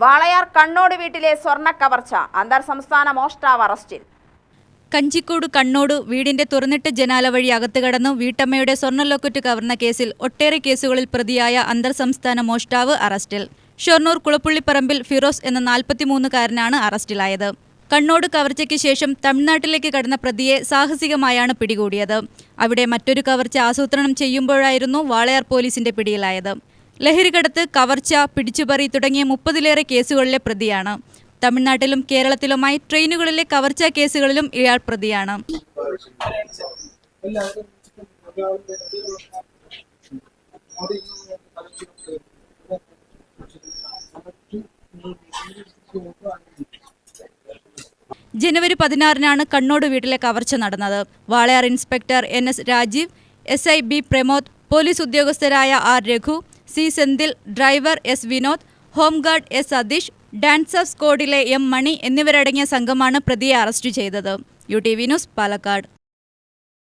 വാളയാർ കണ്ണോട് വീട്ടിലെ സ്വർണ്ണ കവർച്ച. അന്തർ സംസ്ഥാന മോഷ്ടാവ് അറസ്റ്റിൽ. കഞ്ചിക്കോട് കണ്ണോട് വീടിന്റെ തുറന്നിട്ട ജനാല വഴി അകത്ത് കടന്നു വീട്ടമ്മയുടെ സ്വർണ്ണ ലോക്കറ്റ് കവർന്ന കേസിൽ ഒട്ടേറെ കേസുകളിൽ പ്രതിയായ അന്തർ സംസ്ഥാന മോഷ്ടാവ് അറസ്റ്റിൽ. ഷൊർണൂർ കുളപ്പുള്ളിപ്പറമ്പിൽ ഫിറോസ് എന്ന 43-കാരനാണ് അറസ്റ്റിലായത്. കണ്ണോട് കവർച്ചയ്ക്ക് ശേഷം തമിഴ്നാട്ടിലേക്ക് കടന്ന പ്രതിയെ സാഹസികമായാണ് പിടികൂടിയത്. അവിടെ മറ്റൊരു കവർച്ച ആസൂത്രണം ചെയ്യുമ്പോഴായിരുന്നു വാളയാർ പോലീസിന്റെ പിടിയിലായത്. ലഹരിക്കടത്ത്, കവർച്ച, പിടിച്ചുപറി തുടങ്ങിയ 30-ലേറെ കേസുകളിലെ പ്രതിയാണ്. തമിഴ്നാട്ടിലും കേരളത്തിലുമായി ട്രെയിനുകളിലെ കവർച്ചാ കേസുകളിലും ഇയാൾ പ്രതിയാണ്. ജനുവരി 16-നാണ് കണ്ണോട് വീട്ടിലെ കവർച്ച നടന്നത്. Walayar inspector NS Rajeev, SI B Pramod, police ഉദ്യോഗസ്ഥരായ R Raghu, C Senthil, driver S Vinod, home guard S Satheesh, dance of സ്ക്വാഡിലെ M മണി എന്നിവരടങ്ങിയ സംഘമാണ് പ്രതിയെ അറസ്റ്റ് ചെയ്തത്. UTV news, Palakkad.